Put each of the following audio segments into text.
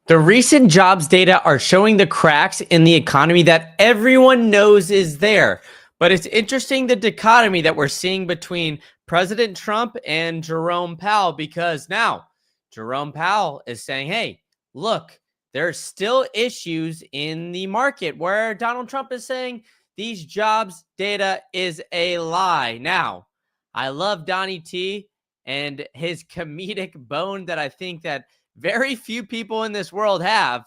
The recent jobs data are showing the cracks in the economy that everyone knows is there. But it's interesting the dichotomy that we're seeing between President Trump and Jerome Powell, because now Jerome Powell is saying, hey, look, there's still issues in the market, where Donald Trump is saying these jobs data is a lie. Now, I love Donnie T and his comedic bone that I think that very few people in this world have.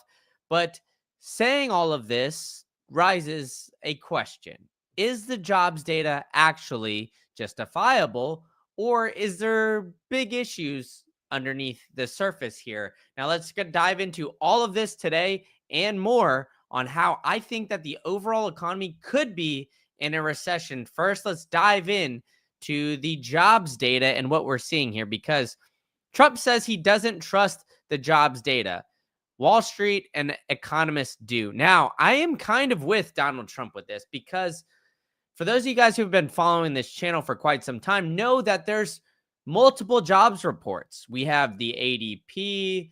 But saying all of this rises a question. Is the jobs data actually justifiable, or is there big issues underneath the surface here? Now, let's dive into all of this today and more on how I think that the overall economy could be in a recession. First, let's dive in to the jobs data and what we're seeing here, because Trump says he doesn't trust the jobs data. Wall Street and economists do. Now, I am kind of with Donald Trump with this, because for those of you guys who've been following this channel for quite some time, know that there's multiple jobs reports. We have the ADP,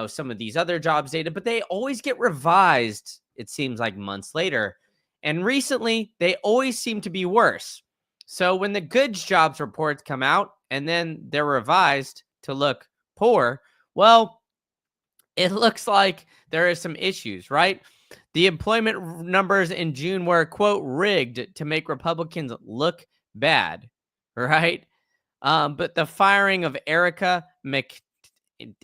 some of these other jobs data, but they always get revised, it seems like months later. And recently, they always seem to be worse. So when the goods jobs reports come out and then they're revised to look poor, well, it looks like there is some issues, right? The employment numbers in June were, quote, rigged to make Republicans look bad, right? But the firing of Erica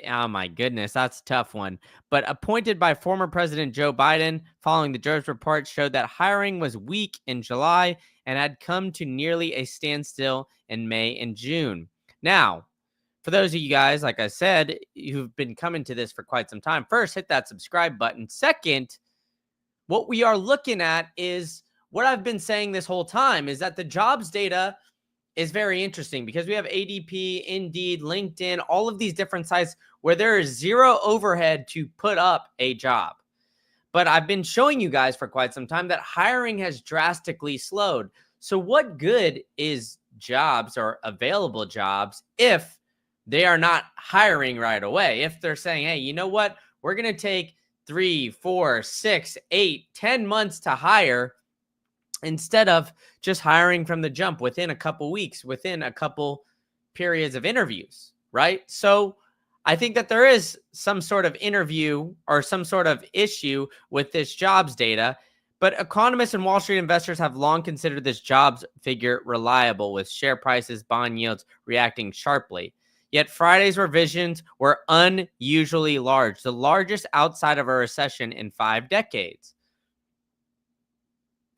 oh my goodness, that's a tough one. But appointed by former President Joe Biden following the Drudge Report showed that hiring was weak in July and had come to nearly a standstill in May and June. Now, for those of you guys, like I said, who've been coming to this for quite some time, first, hit that subscribe button. Second, what we are looking at is what I've been saying this whole time, is that the jobs data is very interesting, because we have ADP, Indeed, LinkedIn, all of these different sites where there is zero overhead to put up a job. But I've been showing you guys for quite some time that hiring has drastically slowed. So what good is jobs or available jobs if they are not hiring right away? If they're saying, hey, you know what? We're going to take 3, 4, 6, 8, 10 months to hire, instead of just hiring from the jump within a couple weeks, within a couple periods of interviews, right? So I think that there is some sort of interview or some sort of issue with this jobs data. But economists and Wall Street investors have long considered this jobs figure reliable, with share prices, bond yields reacting sharply. Yet Friday's revisions were unusually large, the largest outside of a recession in 5 decades.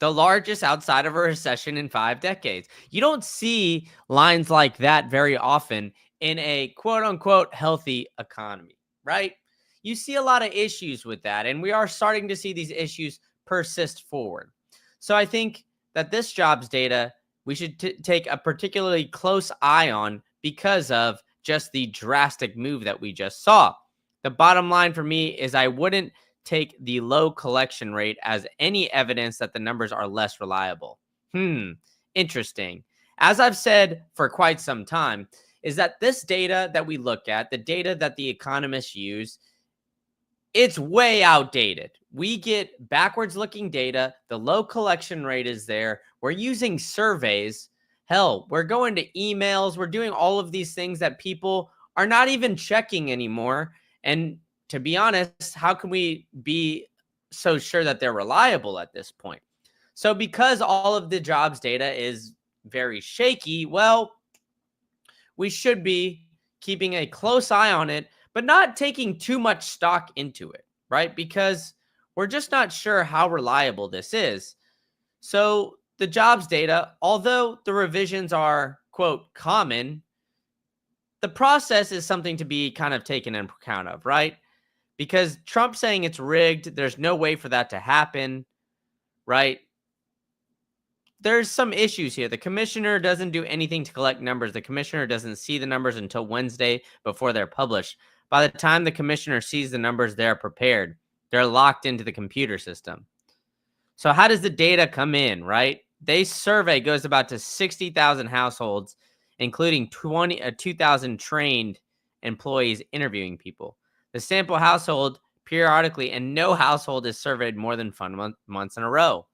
The largest outside of a recession in 5 decades. You don't see lines like that very often in a quote unquote healthy economy, right? You see a lot of issues with that, and we are starting to see these issues persist forward. So I think that this jobs data, we should take a particularly close eye on, because of just the drastic move that we just saw. The bottom line for me is I wouldn't take the low collection rate as any evidence that the numbers are less reliable. Interesting. As I've said for quite some time, is that this data that we look at, the data that the economists use, it's way outdated. We get backwards looking data. The low collection rate is there. We're using surveys. Hell, we're going to emails. We're doing all of these things that people are not even checking anymore. And to be honest, how can we be so sure that they're reliable at this point? So because all of the jobs data is very shaky, well, we should be keeping a close eye on it, but not taking too much stock into it, right? Because we're just not sure how reliable this is. So the jobs data, although the revisions are, quote, common, the process is something to be kind of taken into account of, right? Because Trump saying it's rigged, there's no way for that to happen, right? There's some issues here. The commissioner doesn't do anything to collect numbers. The commissioner doesn't see the numbers until Wednesday before they're published. By the time the commissioner sees the numbers, they're prepared. They're locked into the computer system. So how does the data come in, right? They survey goes about to 60,000 households, including 2,000 trained employees interviewing people. The sample household periodically, and no household is surveyed more than months in a row.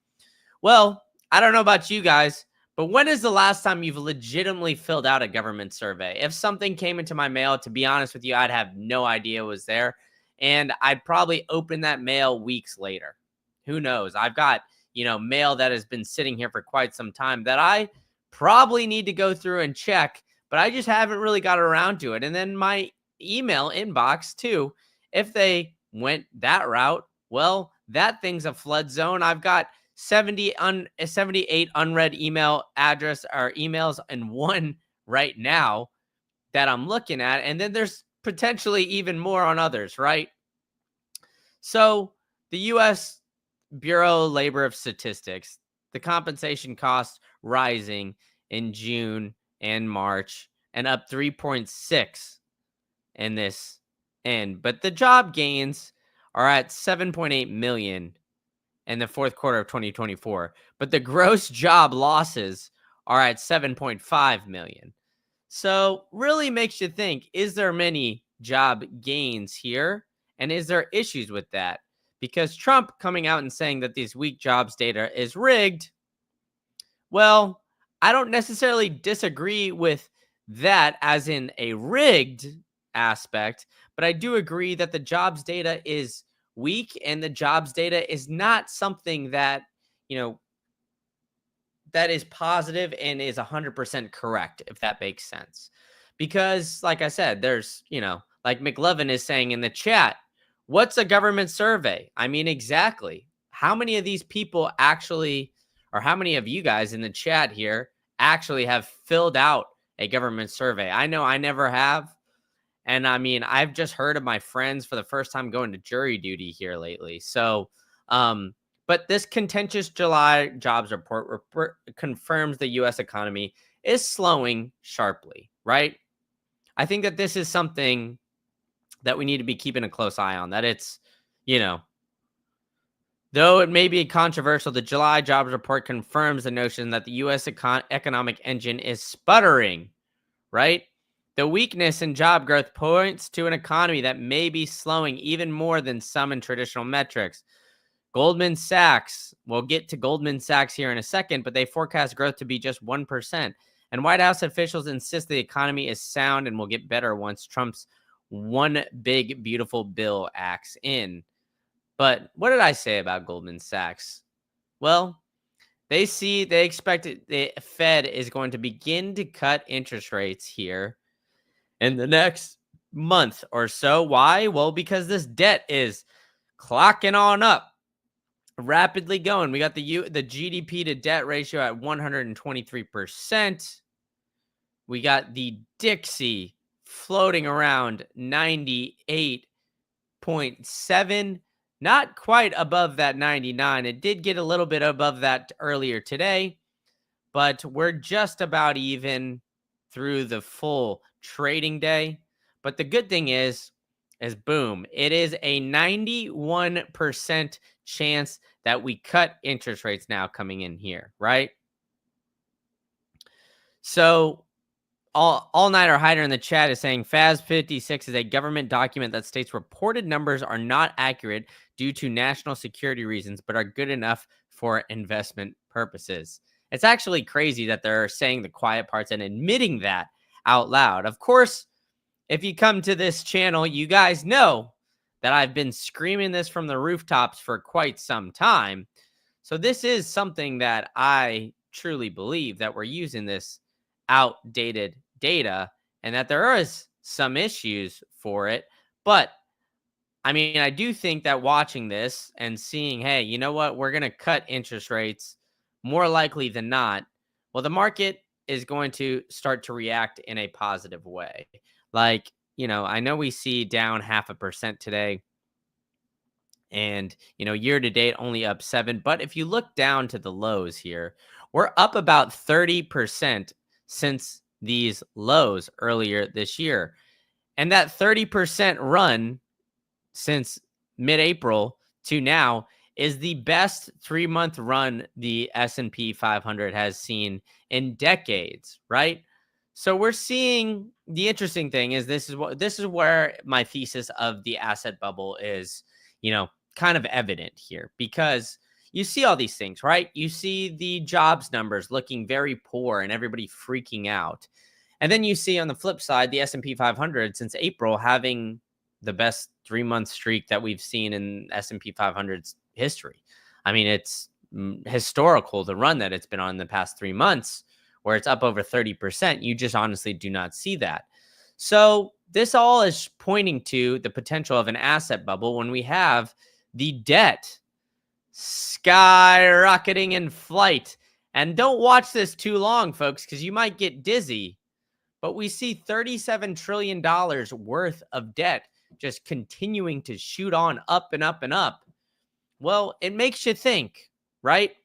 Well, I don't know about you guys, but when is the last time you've legitimately filled out a government survey? If something came into my mail, to be honest with you, I'd have no idea it was there. And I'd probably open that mail weeks later. Who knows? I've got, mail that has been sitting here for quite some time that I probably need to go through and check, but I just haven't really got around to it. And then my email inbox, too, if they went that route, well, that thing's a flood zone. I've got 78 unread email address or emails and one right now that I'm looking at. And then there's potentially even more on others, right? So the U.S. Bureau of Labor of Statistics, the compensation cost rising in June and March and up 3.6 in this end. But the job gains are at 7.8 million in the fourth quarter of 2024, but the gross job losses are at 7.5 million. So really makes you think, is there many job gains here? And is there issues with that? Because Trump coming out and saying that these weak jobs data is rigged, well, I don't necessarily disagree with that as in a rigged aspect, but I do agree that the jobs data is weak and the jobs data is not something that, that is positive and is 100% correct, if that makes sense. Because, like I said, there's, like McLovin is saying in the chat, what's a government survey? I mean, exactly. How many of these people actually, or how many of you guys in the chat here actually have filled out a government survey? I know I never have. And I mean, I've just heard of my friends for the first time going to jury duty here lately. So, but this contentious July jobs report confirms the U.S. economy is slowing sharply, right? I think that this is something that we need to be keeping a close eye on, that it's, though it may be controversial, the July jobs report confirms the notion that the U.S. economic engine is sputtering, right? The weakness in job growth points to an economy that may be slowing even more than some in traditional metrics. Goldman Sachs, we'll get to Goldman Sachs here in a second, but they forecast growth to be just 1%. And White House officials insist the economy is sound and will get better once Trump's one big, beautiful bill acts in. But what did I say about Goldman Sachs? Well, they expect the Fed is going to begin to cut interest rates here in the next month or so. Why? Well, because this debt is clocking on up, rapidly going. We got the GDP to debt ratio at 123%. We got the Dixie floating around 98.7, not quite above that 99. It did get a little bit above that earlier today, but we're just about even through the full trading day. But the good thing is boom, it is a 91% chance that we cut interest rates now coming in here, right? So all nighter hider in the chat is saying FAS 56 is a government document that states reported numbers are not accurate due to national security reasons, but are good enough for investment purposes. It's actually crazy that they're saying the quiet parts and admitting that out loud. Of course, if you come to this channel, you guys know that I've been screaming this from the rooftops for quite some time. So this is something that I truly believe, that we're using this outdated data and that there is some issues for it. But I mean, I do think that watching this and seeing, hey, you know what, we're going to cut interest rates more likely than not. Well, the market is going to start to react in a positive way. Like, I know we see down 0.5% today. And, year to date only up 7. But if you look down to the lows here, we're up about 30% since these lows earlier this year. And that 30% run since mid-April to now is the best 3-month run the S&P 500 has seen in decades, right? So we're seeing, the interesting thing is this is where my thesis of the asset bubble is kind of evident here because you see all these things, right? You see the jobs numbers looking very poor and everybody freaking out. And then you see on the flip side, the S&P 500 since April having the best 3-month streak that we've seen in S&P 500's history. I mean, it's historical, the run that it's been on in the past 3 months where it's up over 30%. You just honestly do not see that. So this all is pointing to the potential of an asset bubble when we have the debt skyrocketing in flight. And don't watch this too long, folks, because you might get dizzy. But we see $37 trillion worth of debt just continuing to shoot on up and up and up. Well, it makes you think, right?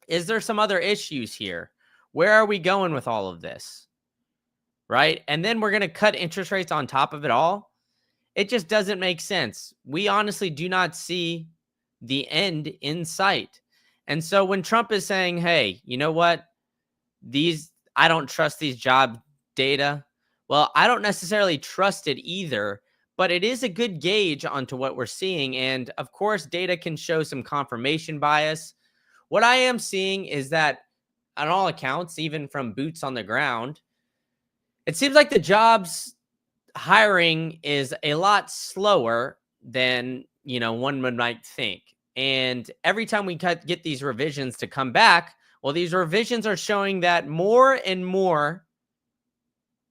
Is there some other issues here? Where are we going with all of this? Right? And then we're going to cut interest rates on top of it all. It just doesn't make sense. We honestly do not see the end in sight. And so when Trump is saying, hey, you know what? I don't trust these job data. Well, I don't necessarily trust it either, but it is a good gauge onto what we're seeing. And of course, data can show some confirmation bias. What I am seeing is that on all accounts, even from boots on the ground, it seems like the jobs hiring is a lot slower than, one might think. And every time we get these revisions to come back, well, these revisions are showing that more and more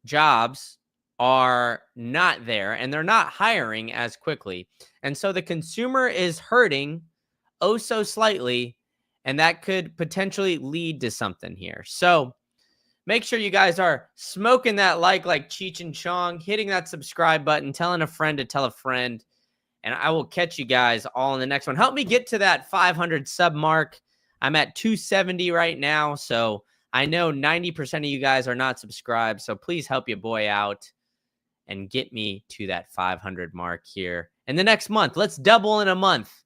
jobs are not there and they're not hiring as quickly. And so the consumer is hurting oh so slightly, and that could potentially lead to something here. So make sure you guys are smoking that like Cheech and Chong, hitting that subscribe button, telling a friend to tell a friend, and I will catch you guys all in the next one. Help me get to that 500 sub mark. I'm at 270 right now, so I know 90% of you guys are not subscribed, so please help your boy out and get me to that 500 mark here in the next month. Let's double in a month.